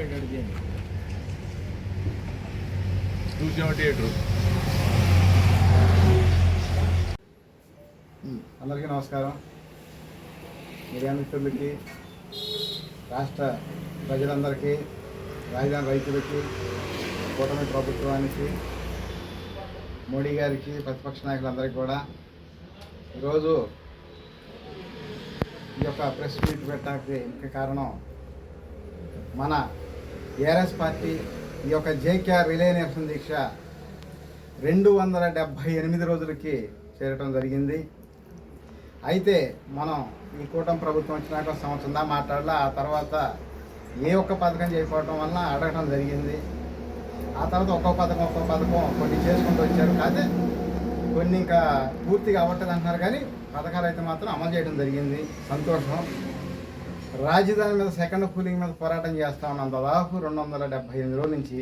అందరికీ నమస్కారం. మీడియా మిత్రులకి, రాష్ట్ర ప్రజలందరికీ, రాజధాని రైతులకి, కూటమి ప్రభుత్వానికి, మోడీ గారికి, ప్రతిపక్ష నాయకులందరికీ కూడా ఈరోజు ఈ యొక్క ప్రెస్ మీట్ పెట్టడానికి ముఖ్య కారణం మన ఏఆర్ఎస్ పార్టీ ఈ యొక్క జేకేఆర్ రిలే నిరసన దీక్ష 278 రోజులకి చేరటం జరిగింది. అయితే మనం ఈ కూటమి ప్రభుత్వం వచ్చినాక సంవత్సరం దా మాట్లాడలా. ఆ తర్వాత ఏ ఒక్క పథకం చేయకపోవడం వలన అడగటం జరిగింది. ఆ తర్వాత ఒక్కో పథకం కొన్ని చేసుకుంటూ వచ్చారు. అదే కొన్ని ఇంకా పూర్తిగా అవ్వట్లేదు అంటున్నారు, కానీ పథకాలు అయితే మాత్రం అమలు చేయడం జరిగింది. సంతోషం. రాజధాని మీద సెకండ్ కూలింగ్ మీద పోరాటం చేస్తూ ఉన్నాం. దాదాపు 278 రోజుల నుంచి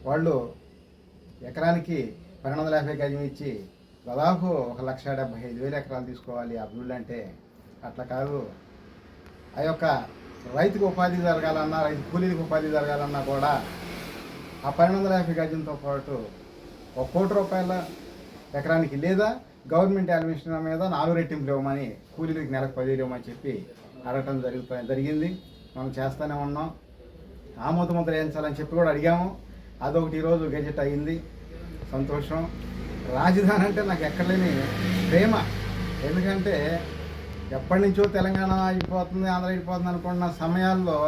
వాళ్ళు ఎకరానికి 1250 గజం ఇచ్చి దాదాపు 1,75,000 ఎకరాలు తీసుకోవాలి అభివృద్ధి అంటే. అట్లా కాదు. ఆ యొక్క రైతుకు ఉపాధి జరగాలన్నా, రైతు కూలీలకు ఉపాధి జరగాలన్నా కూడా ఆ 1250 గజంతో పాటు 1 కోటి రూపాయల ఎకరానికి లేదా గవర్నమెంట్ అడ్మిషన్ మీద 4 రెట్టింపులు ఇవ్వమని, కూలీలకు నెలకు 10,000 ఇవ్వమని చెప్పి అడగటం జరిగింది. మనం చేస్తూనే ఉన్నాం. ఆమోద ముద్ర వేయించాలని చెప్పి కూడా అడిగాము. అదొకటి ఈరోజు గెజెట్ అయ్యింది. సంతోషం. రాజధాని అంటే నాకు ఎక్కడలేని ప్రేమ. ఎందుకంటే ఎప్పటి నుంచో తెలంగాణ అయిపోతుంది, ఆంధ్ర అయిపోతుంది అనుకున్న సమయాల్లో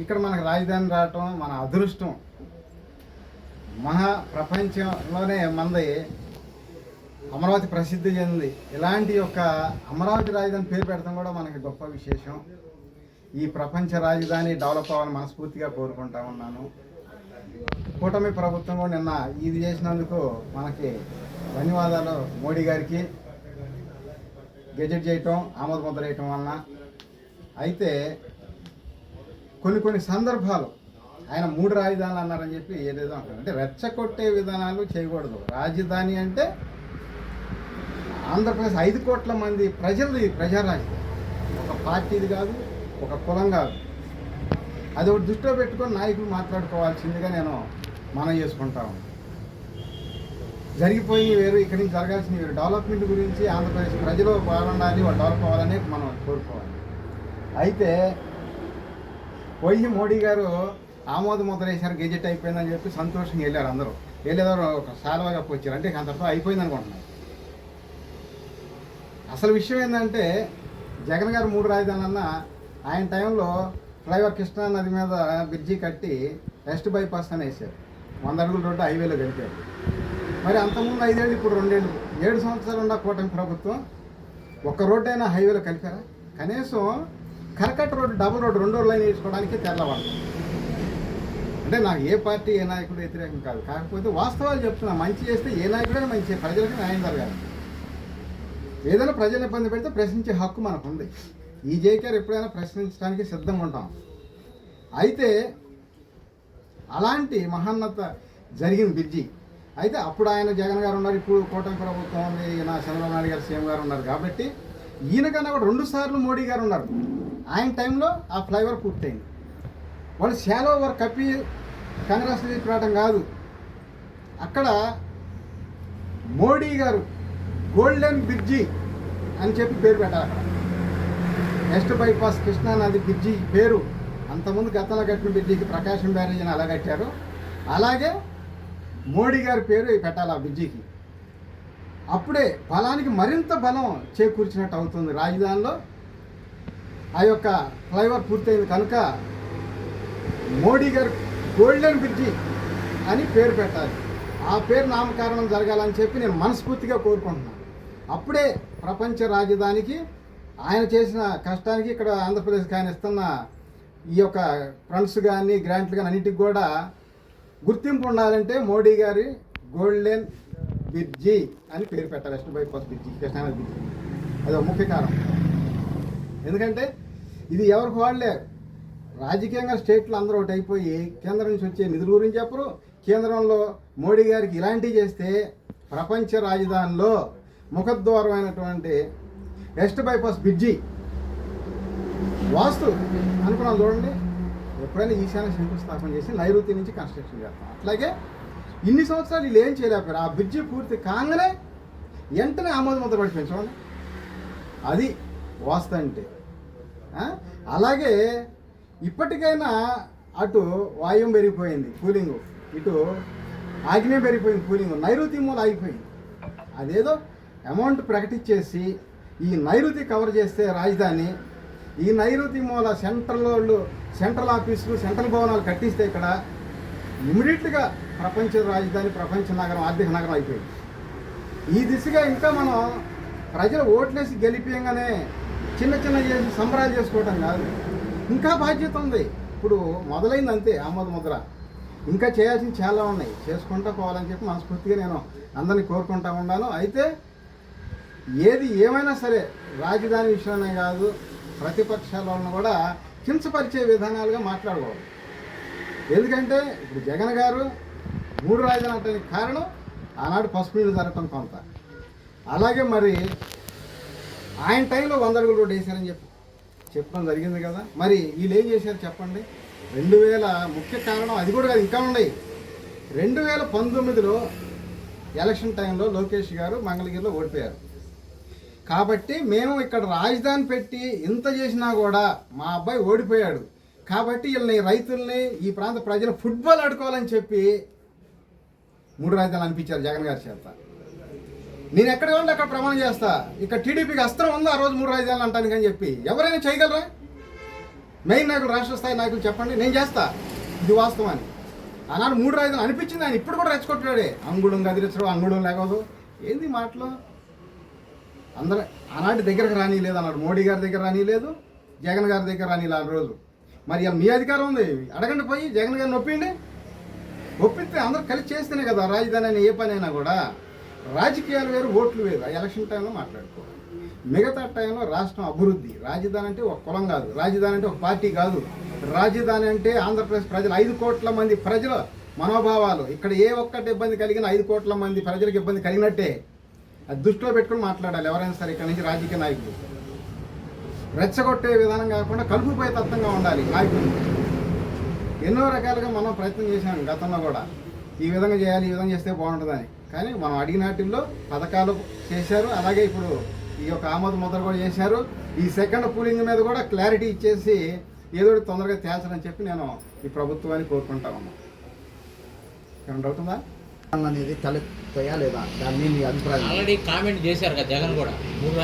ఇక్కడ మనకు రాజధాని రావటం మన అదృష్టం. ప్రపంచంలోనే మనది అమరావతి ప్రసిద్ధి చెందింది. ఇలాంటి యొక్క అమరావతి రాజధాని పేరు పెడతాం కూడా మనకి గొప్ప విశేషం. ఈ ప్రపంచ రాజధాని డెవలప్ అవ్వాలని మనస్ఫూర్తిగా కోరుకుంటా ఉన్నాను. కూటమి ప్రభుత్వం కూడా నిన్న ఇది చేసినందుకు మనకి ధన్యవాదాలు. మోడీ గారికి గెజెట్ చేయటం, ఆమోద ముద్ర వేయటం వలన. అయితే కొన్ని సందర్భాలు ఆయన 3 రాజధానులు అన్నారని చెప్పి ఏదేదో అంటారు. అంటే రెచ్చగొట్టే విధానాలు చేయకూడదు. రాజధాని అంటే ఆంధ్రప్రదేశ్ 5 కోట్ల మంది ప్రజలది ప్రజారాజధాని. ఒక పార్టీది కాదు, ఒక కులం కాదు. అది ఒకటి దృష్టిలో పెట్టుకొని నాయకులు మాట్లాడుకోవాల్సిందిగా నేను మనం చేసుకుంటాము. జరిగిపోయి వేరు, ఇక్కడి నుంచి జరగాల్సిన వేరు. డెవలప్మెంట్ గురించి ఆంధ్రప్రదేశ్ ప్రజలు బాగుండాలి, వాళ్ళు డెవలప్ అవ్వాలని మనం కోరుకోవాలి. అయితే పోయి మోడీ గారు ఆమోద ముద్ర వేశారు, గెజెట్ అయిపోయిందని చెప్పి సంతోషంగా వెళ్ళారు. అందరూ వెళ్ళేదారు ఒక సాల్వాగా వచ్చారు. అంటే అంతటా అయిపోయింది అనుకుంటున్నారు. అసలు విషయం ఏంటంటే జగన్ గారు 3 రాజధానులన్నా ఆయన టైంలో ఫ్లైఓవర్ కృష్ణా నది మీద బ్రిడ్జి కట్టి వెస్ట్ బైపాస్ అని వేశారు. 100 అడుగుల రోడ్డు హైవేలో కలిపారు. మరి అంతకుముందు 5 ఏళ్ళు, ఇప్పుడు 2 ఏళ్ళు, 7 సంవత్సరాలు ఉన్న కూటమి ప్రభుత్వం ఒక్క రోడ్డు అయినా హైవేలో కలిపారా? కనీసం కరకట్ట రోడ్డు, డబుల్ రోడ్డు, 2 లైన్ వేసుకోవడానికి తెల్లవాడు. అంటే నాకు ఏ పార్టీ ఏ నాయకుడు వ్యతిరేకం కాదు. కాకపోతే వాస్తవాలు చెప్తున్నా. మంచి చేస్తే ఏ నాయకుడైనా మంచి, ప్రజలకు న్యాయం జరగాలి. ఏదైనా ప్రజలు ఇబ్బంది పెడితే ప్రశ్నించే హక్కు మనకు ఉంది. ఈ జేకేఆర్ ఎప్పుడైనా ప్రశ్నించడానికి సిద్ధంగా ఉంటాం. అయితే అలాంటి మహోన్నత జరిగింది బ్రిడ్జి. అయితే అప్పుడు ఆయన జగన్ గారు ఉన్నారు, ఇప్పుడు కూటమి ప్రభుత్వం ఉంది, ఈయన చంద్రబాబు నాయుడు గారు సీఎం గారు ఉన్నారు. కాబట్టి ఈయనకన్నా కూడా 2 సార్లు మోడీ గారు ఉన్నారు. ఆయన టైంలో ఆ ఫ్లైఓవర్ పూర్తయింది. వాళ్ళు షాలో ఓవర్ కప్పి కాంగ్రెస్ రావడం కాదు. అక్కడ మోడీ గారు గోల్డెన్ బ్రిడ్జి అని చెప్పి పేరు పెట్టారు. అక్కడ వెస్ట్ బైపాస్ కృష్ణా నది బ్రిడ్జి పేరు అంతకుముందు గతంలో కట్టిన బ్రిడ్జికి ప్రకాశం బ్యారేజ్ అని అలా కట్టారు. అలాగే మోడీ గారి పేరు పెట్టాలి ఆ బ్రిడ్జికి. అప్పుడే బలానికి మరింత బలం చేకూర్చినట్టు అవుతుంది. రాజధానిలో ఆ యొక్క ఫ్లైఓవర్ పూర్తయింది కనుక మోడీ గారు గోల్డెన్ బ్రిడ్జి అని పేరు పెట్టాలి. ఆ పేరు నామకరణం జరగాలని చెప్పి నేను మనస్ఫూర్తిగా కోరుకుంటున్నాను. అప్పుడే ప్రపంచ రాజధానికి ఆయన చేసిన కష్టానికి ఇక్కడ ఆంధ్రప్రదేశ్కి ఆయన ఇస్తున్న ఈ యొక్క ఫండ్స్ కానీ గ్రాంట్లు కానీ అన్నింటికి కూడా గుర్తింపు ఉండాలంటే మోడీ గారి గోల్డెన్ బ్రిడ్జి అని పేరు పెట్టాలి. వెస్ట్ బైపాస్ బ్రిడ్జి, కృష్ణానది బ్రిడ్జి. అది ఒక ముఖ్య కారణం. ఎందుకంటే ఇది ఎవరికి వాళ్ళే రాజకీయంగా స్టేట్లు అందరూ ఒకటి అయిపోయి కేంద్రం నుంచి వచ్చే నిధుల గురించి చెప్పరు. కేంద్రంలో మోడీ గారికి ఇలాంటివి చేస్తే ప్రపంచ రాజధానిలో ముఖద్వారమైనటువంటి వెస్ట్ బైపాస్ బ్రిడ్జి వాస్తు అనుకున్నాం చూడండి. ఎప్పుడైనా ఈశాన్య శంకుస్థాపన చేసి నైరుతి నుంచి కన్స్ట్రక్షన్ చేస్తాం. అట్లాగే ఇన్ని సంవత్సరాలు వీళ్ళు ఏం చేయలేకపోయారు. ఆ బ్రిడ్జి పూర్తి కాగానే వెంటనే ఆమోద ముద్ర పడిపోయింది. చూడండి, అది వాస్తు అంటే. అలాగే ఇప్పటికైనా అటు వాయువు పెరిగిపోయింది కూలింగ్, ఇటు ఆగ్నేయం పెరిగిపోయింది కూలింగ్, నైరుతి మూల ఆగిపోయింది. అదేదో అమౌంట్ ప్రకటించేసి ఈ నైరుతి కవర్ చేస్తే రాజధాని, ఈ నైరుతి మూల సెంట్రల్ ఆఫీసులు సెంట్రల్ భవనాలు కట్టిస్తే ఇక్కడ ఇమీడియట్గా ప్రపంచ రాజధాని, ప్రపంచ నగరం, ఆర్థిక నగరం అయిపోయింది. ఈ దిశగా ఇంకా మనం ప్రజలు ఓట్లేసి గెలిపియంగానే చిన్న చిన్న చేసి సంబరాలు చేసుకోవటం కాదు, ఇంకా బాధ్యత ఉంది. ఇప్పుడు మొదలైంది అంతే ఆమోద ముద్ర, ఇంకా చేయాల్సింది చాలా ఉన్నాయి, చేసుకుంటూ పోవాలని చెప్పి మనస్ఫూర్తిగా నేను అందరినీ కోరుకుంటా ఉన్నాను. అయితే ఏది ఏమైనా సరే రాజధాని విషయమే కాదు, ప్రతిపక్షాలను కూడా కించపరిచే విధానాలుగా మాట్లాడకూడదు. ఎందుకంటే ఇప్పుడు జగన్ గారు 3 రాజధాని అంటానికి కారణం ఆనాడు పసుపు నీళ్ళు జరగటం కొంత, అలాగే మరి ఆయన టైంలో 100 అడుగులు రోడ్డు వేశారని చెప్పడం జరిగింది కదా. మరి వీళ్ళు ఏం చేశారు చెప్పండి? 2000 ముఖ్య కారణం అది కూడా కాదు, ఇంకా ఉన్నాయి. 2019లో ఎలక్షన్ టైంలో లోకేష్ గారు మంగళగిరిలో ఓడిపోయారు కాబట్టి మేము ఇక్కడ రాజధాని పెట్టి ఇంత చేసినా కూడా మా అబ్బాయి ఓడిపోయాడు కాబట్టి వీళ్ళని రైతుల్ని ఈ ప్రాంత ప్రజలు ఫుట్బాల్ ఆడుకోవాలని చెప్పి 3 రాజధానులు అనిపించారు జగన్ గారి చేత. నేను ఎక్కడ ఉండి అక్కడ ప్రమాణం చేస్తా, ఇక్కడ టీడీపీకి అస్త్రం ఉంది ఆ రోజు 3 రాజధానులు అంటాను అని చెప్పి. ఎవరైనా చేయగలరా? మెయిన్ నాయకులు, రాష్ట్ర స్థాయి నాయకులు చెప్పండి, నేను చేస్తా, ఇది వాస్తవాన్ని. ఆనాడు 3 రాజధానులు అనిపించింది, ఆయన ఇప్పుడు కూడా రెచ్చగొట్టాడే. అంగుళం గదిరించడం, అంగుళం లేకదు, ఏంది మాటలు? అందరూ ఆనాటి దగ్గరకు రానిలేదు అన్నాడు, మోడీ గారి దగ్గర రానిలేదు, జగన్ గారి దగ్గర రానిలేదు ఆ రోజు. మరి ఇలా మీ అధికారం ఉంది, అడగండి పోయి జగన్ గారిని ఒప్పిస్తే అందరూ కలిసి చేస్తేనే కదా రాజధాని అని ఏ పని అయినా కూడా. రాజకీయాలు వేరు, ఓట్లు వేరు. ఎలక్షన్ టైంలో మాట్లాడుకోవాలి, మిగతా టైంలో రాష్ట్రం అభివృద్ధి. రాజధాని అంటే ఒక కులం కాదు, రాజధాని అంటే ఒక పార్టీ కాదు, రాజధాని అంటే ఆంధ్రప్రదేశ్ ప్రజలు 5 కోట్ల మంది ప్రజల మనోభావాలు. ఇక్కడ ఏ ఒక్కటి ఇబ్బంది కలిగినా 5 కోట్ల మంది ప్రజలకు ఇబ్బంది కలిగినట్టే. అది దృష్టిలో పెట్టుకుని మాట్లాడాలి ఎవరైనా సరే. ఇక్కడ నుంచి రాజకీయ నాయకులు రెచ్చగొట్టే విధానం కాకుండా కలుపుపోయే తత్వంగా ఉండాలి నాయకులు. ఎన్నో రకాలుగా మనం ప్రయత్నం చేశాం గతంలో కూడా, ఈ విధంగా చేయాలి, ఈ విధంగా చేస్తే బాగుంటుందని. కానీ మనం అడిగినాటిల్లో పథకాలు చేశారు, అలాగే ఇప్పుడు ఈ యొక్క ఆమోద ముద్ర కూడా చేశారు. ఈ సెకండ్ పూలింగ్ మీద కూడా క్లారిటీ ఇచ్చేసి ఏదో తొందరగా తేల్చాలని చెప్పి నేను ఈ ప్రభుత్వాన్ని కోరుకుంటా ఉన్నాను. ఏమైనా డౌట్ ఉందా అనేది తలెత్తాయా లేదా? దాన్ని మీ అభిప్రాయం. ఆల్రెడీ కామెంట్ చేశారు కదా జగన్ కూడా 3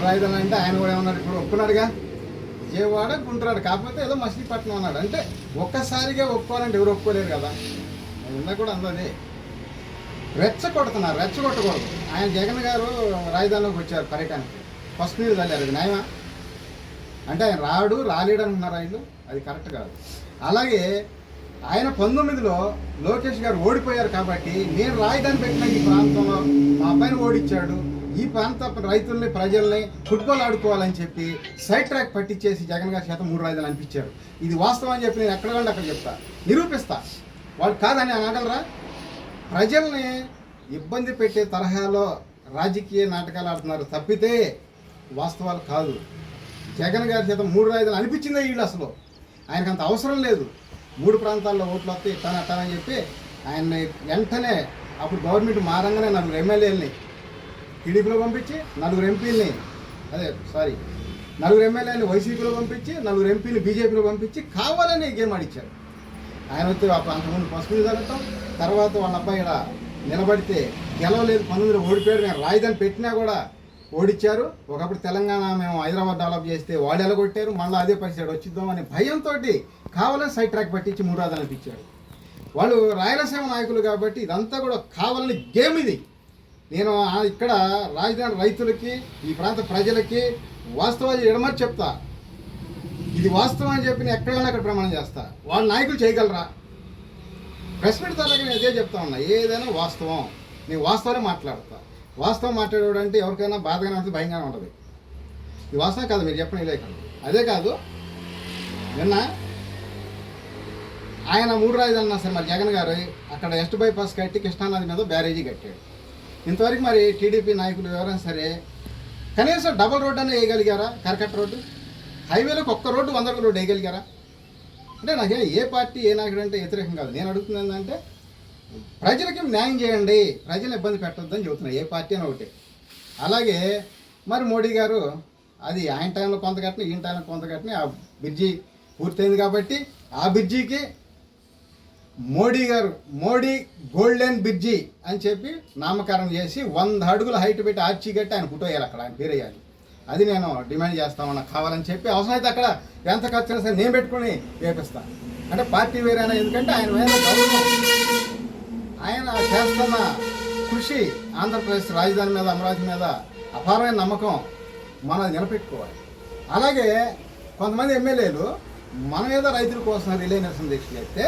రాజధానులు అంటే ఆయన కూడా ఏమన్నాడు, ఇప్పుడు ఒప్పుకున్నాడుగా, విజయవాడ గుంటున్నాడు, కాకపోతే ఏదో మచిలీపట్నం అన్నాడు. అంటే ఒక్కసారిగా ఒప్పుకోవాలంటే ఎవరు ఒప్పుకోలేరు కదా. నిన్న కూడా అందదే రెచ్చగొడుతున్నారు, రెచ్చగొట్టకూడదు. ఆయన జగన్ గారు రాజధానిలోకి వచ్చారు పర్యటనకి, ఫస్ట్ నీళ్ళు చల్లారు, అది న్యాయమా? అంటే ఆయన రాలేడు అంటున్నారు ఆయన, అది కరెక్ట్ కాదు. అలాగే ఆయన 19లో లోకేష్ గారు ఓడిపోయారు కాబట్టి నేను రాజధాని పెట్టిన ఈ ప్రాంతంలో మా అబ్బాయిని ఓడించాడు, ఈ ప్రాంత రైతుల్ని ప్రజల్ని ఫుట్బాల్ ఆడుకోవాలని చెప్పి సైడ్ ట్రాక్ పట్టించేసి జగన్ గారి చేత 3 రాజధానులు అనిపించారు. ఇది వాస్తవం అని చెప్పి నేను ఎక్కడ కంటే అక్కడ చెప్తా, నిరూపిస్తా. వాళ్ళు కాదని అనగలరా? ప్రజల్ని ఇబ్బంది పెట్టే తరహాలో రాజకీయ నాటకాలు ఆడుతున్నారు తప్పితే వాస్తవాలు కాదు. జగన్ గారి చేత 3 రాజధానులు అనిపించిందే వీళ్ళు. అసలు ఆయనకు అంత అవసరం లేదు. 3 ప్రాంతాల్లో ఓట్లు వస్తే ఇట్టానని చెప్పి ఆయన్ని వెంటనే అప్పుడు గవర్నమెంట్ మారంగానే 4 ఎమ్మెల్యేలని టీడీపీలో పంపించి 4 ఎంపీలని 4 ఎమ్మెల్యేలని వైసీపీలో పంపించి 4 ఎంపీని బీజేపీలో పంపించి కావాలని గేమ్ ఆడిచ్చారు. ఆయన వస్తే అంతకుముందు పసుపు జరగటం, తర్వాత వాళ్ళ అబ్బాయి ఇక్కడ నిలబడితే గెలవలేదు, 19లో ఓడిపోయాడు. మేము రాజధాని పెట్టినా కూడా ఓడిచ్చారు. ఒకప్పుడు తెలంగాణ మేము హైదరాబాద్ డెవలప్ చేస్తే వాళ్ళు ఎలగొట్టారు, మళ్ళీ అదే పరిస్థితి వచ్చిద్దాం అనే భయంతో కావాలని సైడ్ ట్రాక్ పట్టించి 3 రాజధానులు ఇప్పించారు. వాళ్ళు రాయలసీమ నాయకులు కాబట్టి ఇదంతా కూడా కావాలని గేమ్ ఇది. నేను ఇక్కడ రాజధాని రైతులకి, ఈ ప్రాంత ప్రజలకి వాస్తవాలు ఎడమని చెప్తా. ఇది వాస్తవం అని చెప్పి నేను ఎక్కడైనా అక్కడ ప్రమాణం చేస్తా. వాళ్ళ నాయకులు చేయగలరా? ప్రెస్ మీట్ ద్వారా నేను అదే చెప్తా ఉన్నా, ఏదైనా వాస్తవం, నేను వాస్తవాలే మాట్లాడతా. వాస్తవం మాట్లాడేవాడు అంటే ఎవరికైనా బాధగానే ఉంటుంది, భయంగానే ఉంటుంది. ఇది వాస్తవం కాదు, మీరు చెప్పండి లేక. అదే కాదు, నిన్న ఆయన 3 రాజధానులు సరే మరి జగన్ గారు అక్కడ వెస్ట్ బైపాస్ కట్టి కృష్ణానది మీద బ్యారేజీ కట్టాడు. ఇంతవరకు మరి టీడీపీ నాయకులు ఎవరైనా సరే కనీసం డబుల్ రోడ్డు అని వేయగలిగారా? కరకట్ట రోడ్డు, హైవేలోకి ఒక్క రోడ్డు 100 రోడ్డు వేయగలిగారా? అంటే నాకే ఏ పార్టీ ఏ నాయకుడు అంటే వ్యతిరేకం కాదు. నేను అడుగుతుంది ఏంటంటే ప్రజలకి న్యాయం చేయండి, ప్రజలు ఇబ్బంది పెట్టొద్దని చెబుతున్నా. ఏ పార్టీ అని ఒకటి. అలాగే మరి మోడీ గారు అది ఆయన టైంలో కొంత కట్టిన, ఈయన టైంలో కొంత కట్టిన, ఆ బ్రిడ్జి పూర్తయింది కాబట్టి ఆ బ్రిడ్జికి మోడీ గారు మోడీ గోల్డెన్ బ్రిడ్జి అని చెప్పి నామకరణం చేసి 100 అడుగుల హైట్ పెట్టి ఆర్చి కట్టి ఆయన ఫోటో వేయాలి, అక్కడ ఆయన పేరు వేయాలి. అది నేను డిమాండ్ చేస్తామన్నా, కావాలని చెప్పి అవసరమైతే అక్కడ ఎంత ఖర్చు అయినా సరే నేను పెట్టుకుని వేపిస్తాను. అంటే పార్టీ వేరేనా, ఎందుకంటే ఆయన మీద గౌరవం, ఆయన చేస్తున్న కృషి, ఆంధ్రప్రదేశ్ రాజధాని మీద, అమరావతి మీద అపారమైన నమ్మకం మనం నిలబెట్టుకోవాలి. అలాగే కొంతమంది ఎమ్మెల్యేలు మన మీద రైతుల కోసం రిలే నిరసన దీక్షలు అయితే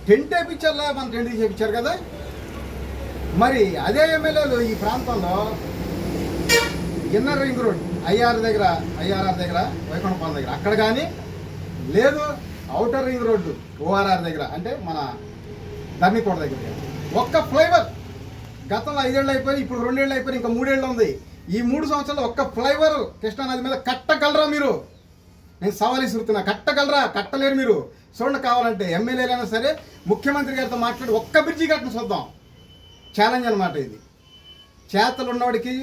టెంట్ వేయించాలా, మన టెంట్ చేయించారు కదా. మరి అదే ఎమ్మెల్యేలు ఈ ప్రాంతంలో ఇన్నర్ రింగ్ రోడ్ ఐఆర్ఆర్ దగ్గర వైకుంఠపాలెం దగ్గర అక్కడ కానీ, లేదు అవుటర్ రింగ్ రోడ్డు ఓఆర్ఆర్ దగ్గర అంటే మన ధర్నికోట దగ్గర ఒక్క ఫ్లైఓవర్ గతంలో 5 ఏళ్ళు అయిపోయి, ఇప్పుడు 2 ఏళ్ళు అయిపోయి, ఇంకా 3 ఏళ్ళు ఉంది. ఈ 3 సంవత్సరాలు ఒక్క ఫ్లైఓవర్ కృష్ణానది మీద కట్టగలరా మీరు? నేను సవాల్ ఇస్తున్నా, కట్టగలరా? కట్టలేరు మీరు. చూడండి, కావాలంటే ఎమ్మెల్యేలైనా సరే ముఖ్యమంత్రి గారితో మాట్లాడి ఒక్క బ్రిడ్జి కట్టను చూద్దాం. ఛాలెంజ్ అనమాట ఇది. చేతలు ఉన్నవాడికి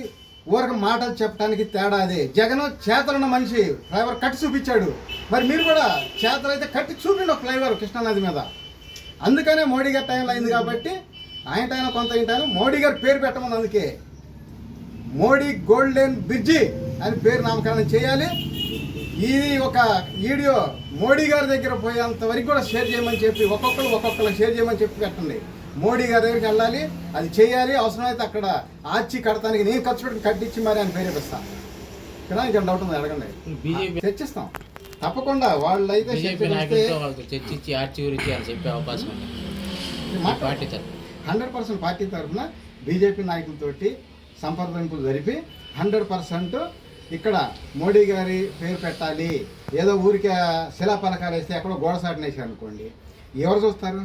ఊరికి మాటలు చెప్పడానికి తేడా అదే. జగన్ చేతలున్న మనిషి, ఫ్లైఓవర్ కట్టి చూపించాడు. మరి మీరు కూడా చేతలు అయితే కట్టి చూపిండి ఒక ఫ్లైఓవర్ కృష్ణానది మీద. అందుకనే మోడీ గారి టైంలో అయింది కాబట్టి ఆయన టైం కొంత ఇంటాను మోడీ గారి పేరు పెట్టమని, అందుకే మోడీ గోల్డెన్ బ్రిడ్జి అని పేరు నామకరణం చేయాలి. ఇది ఒక వీడియో మోడీ గారి దగ్గర పోయేంత వరకు కూడా షేర్ చేయమని చెప్పి ఒక్కొక్కరు షేర్ చేయమని చెప్పి పెట్టండి. మోడీ గారి దగ్గరికి వెళ్ళాలి, అది చేయాలి. అవసరమైతే అక్కడ ఆర్చి కడతానికి నేను ఖర్చు పెట్టి కట్టించి మరి ఆయన పేరు ఇస్తాను. ఇక్కడ ఇంకా డౌట్ ఉంది, అడగండి. చర్చిస్తాం తప్పకుండా. వాళ్ళు అయితే చర్చించి ఆర్చి గురించి అని చెప్పే అవకాశం ఉంది. 100% పార్టీ తరఫున బీజేపీ నాయకులతోటి సంప్రదింపులు జరిపి 100% ఇక్కడ మోడీ గారి పేరు పెట్టాలి. ఏదో ఊరికే శిలాపలకాలు వేస్తే ఎక్కడో గోడసాటిన వేసారు అనుకోండి, ఎవరు చూస్తారు?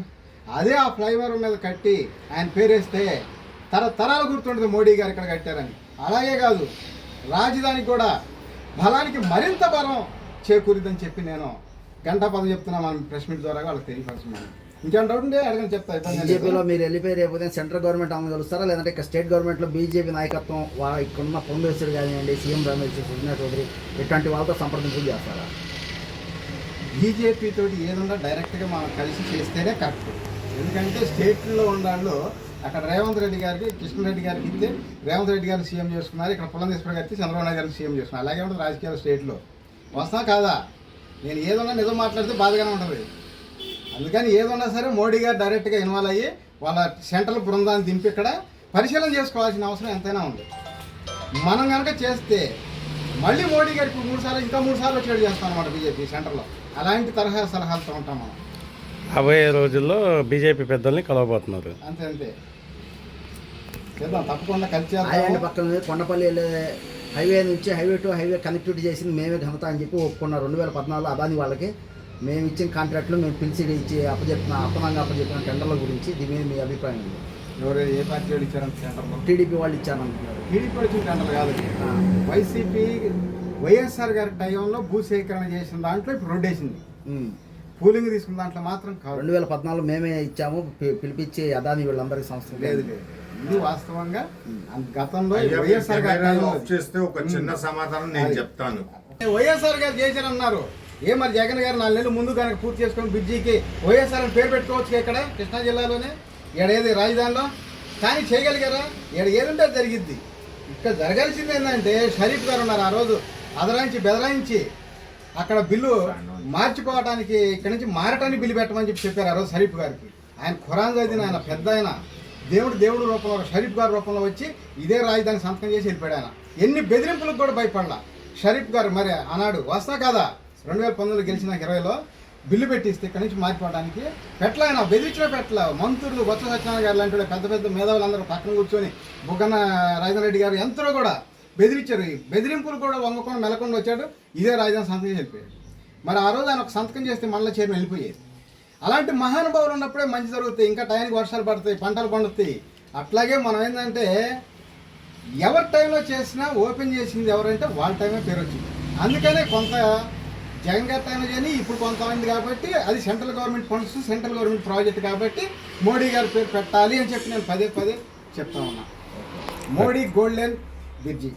అదే ఆ ఫ్లైఓవర్ మీద కట్టి ఆయన పేరేస్తే తరతరాలు గుర్తుంటుంది మోడీ గారు ఇక్కడ కట్టారని. అలాగే కాదు, రాజధానికి కూడా బలానికి మరింత బలం చేకూరిద్దని చెప్పి నేను గంటాపదం చెప్తున్నా. మనం ప్రెస్ మీట్ ద్వారా వాళ్ళకి తెలియపరుస్తున్నాను. ఇంకేం డౌట్ ఉంటే అడగని చెప్తా. బీజేపీలో మీరు వెళ్ళిపోయి రేపు సెంట్రల్ గవర్నమెంట్ ఆమె కలుస్తారా, లేదంటే ఇక్కడ స్టేట్ గవర్నమెంట్లో బీజేపీ నాయకత్వం ఇక్కడున్న పొంగేశ్వరి కానివ్వండి, సీఎం రమేష్, సుజనా చౌదరి ఇట్లాంటి వాళ్ళతో సంప్రదింపులు చేస్తారా? బీజేపీ తోటి ఏదన్నా డైరెక్ట్గా మనం కలిసి చేస్తేనే కరెక్ట్. ఎందుకంటే స్టేట్లో ఉన్నాళ్ళు అక్కడ రేవంత్ రెడ్డి గారికి, కృష్ణారెడ్డి గారికి ఇస్తే రేవంత్ రెడ్డి గారిని సీఎం చేసుకున్నారు. ఇక్కడ పురంధేశ్వరి గారికి చంద్రబాబు నాయుడు గారిని సీఎం చేసుకున్నారు. అలాగే ఉంటుంది రాజకీయాలు స్టేట్లో. వస్తా కాదా? నేను ఏదన్నా నిజం మాట్లాడితే బాధగానే ఉంటుంది. అందుకని ఏదన్నా సరే మోడీ గారు డైరెక్ట్గా ఇన్వాల్వ్ అయ్యి వాళ్ళ సెంట్రల్ బృందాన్ని దింపి ఇక్కడ పరిశీలన చేసుకోవాల్సిన అవసరం ఎంతైనా ఉంది. మనం కనుక చేస్తే మళ్ళీ మోడీ గారికి 3 సార్లు ఇంకా 3 సార్లు వచ్చేది చేస్తాం అన్నమాట బీజేపీ సెంటర్లో. అలాంటి తరహా సలహాలతో ఉంటాం మనం. రాబోయే రోజుల్లో బీజేపీ పెద్దల్ని కలవబోతున్నారు. అంతే చేద్దాం, తప్పకుండా కలిసి ఐలాండ్ పక్కన కొండపల్లి వెళ్ళే హైవే నుంచి హైవే టు హైవే కనెక్టివిటీ చేసింది మేమే ఘనత అని చెప్పి ఒప్పుకున్నారు. 2014 అదాని వాళ్ళకి మేము ఇచ్చిన కాంట్రాక్ట్లు మేము పిలిచి ఇచ్చి అప్పనంగా అప్పచెప్పిన టెండర్ల గురించి దీని మీద మీ అభిప్రాయం ఉంది? ఎవరు ఏ పార్టీ వాళ్ళు ఇచ్చారంటే సెంటర్లో? టీడీపీ వాళ్ళు ఇచ్చారంటున్నారు. టీడీపీ వచ్చిన టెండర్లు కాదు, వైసీపీ వైఎస్ఆర్ గారి టైంలో భూసేకరణ చేసిన దాంట్లో ఇప్పుడు రోడ్డు వేసింది. పూలింగ్ తీసుకున్న దాంట్లో మాత్రం కాదు. 2014 మేమే ఇచ్చాము, పిలిపించి అదాని వీళ్ళందరికీ సంస్థ లేదు. ఇది వాస్తవంగా గతంలో వైఎస్ఆర్ గారు చేస్తే ఒక చిన్న సమాధానం నేను చెప్తాను. వైఎస్ఆర్ గారు చేశారన్నారు. మరి జగన్ గారు 4 నెలలు ముందు కనుక పూర్తి చేసుకుని బ్రిడ్జికి వైఎస్ఆర్ పేరు పెట్టుకోవచ్చు ఇక్కడ కృష్ణా జిల్లాలోనే, ఏది రాజధానిలో. కానీ చేయగలిగారా? ఏదంటే జరిగిద్ది. ఇక్కడ జరగాల్సింది ఏంటంటే షరీఫ్ గారు ఉన్నారు. ఆ రోజు అదరాయించి బెదరాయించి అక్కడ బిల్లు మార్చుకోవడానికి ఇక్కడ నుంచి మారటానికి బిల్లు పెట్టమని చెప్పారు ఆ రోజు షరీఫ్ గారికి. ఆయన ఖురాన్ చదివిన ఆయన పెద్ద ఆయన దేవుడు రూపంలో షరీఫ్ గారి రూపంలో వచ్చి ఇదే రాజధాని సంతకం చేసి వెళ్ళిపోయాడు. ఆయన ఎన్ని బెదిరింపులకు కూడా భయపడలా షరీఫ్ గారు. మరి అన్నాడు వస్తా కాదా 2019 గెలిచిన 20లో బిల్లు పెట్టిస్తే ఇక్కడి నుంచి మారిపోవడానికి పెట్ల ఆయన బెదిరించిన పెట్ల. మంత్రులు బొత్స సత్యనారాయణ గారు లాంటి పెద్ద మేధావులందరూ పక్కన కూర్చొని బుగ్గన రాజేంద్ర రెడ్డి గారు ఎంతలో కూడా బెదిరించారు. ఈ బెదిరింపులు కూడా వంగకుండా మెలకుండా వచ్చాడు, ఇదే రాజధాని సంతకం చేసి వెళ్ళిపోయాడు. మరి ఆ రోజు ఆయన ఒక సంతకం చేస్తే మళ్ళీ చేరిన వెళ్ళిపోయేది. అలాంటి మహానుభావులు ఉన్నప్పుడే మంచి జరుగుతాయి. ఇంకా టైంకి వర్షాలు పడతాయి, పంటలు పండుతాయి. అట్లాగే మనం ఏంటంటే ఎవరి టైంలో చేసినా ఓపెన్ చేసింది ఎవరంటే వాళ్ళ టైమే పేరు వచ్చింది. అందుకనే కొంత జగన్ గారి టైంలో చేయని ఇప్పుడు కొంతమంది కాబట్టి అది central government funds central government project కాబట్టి మోడీ గారి పేరు పెట్టాలి అని చెప్పి నేను పదే పదే చెప్తా ఉన్నా. Modi golden bridge.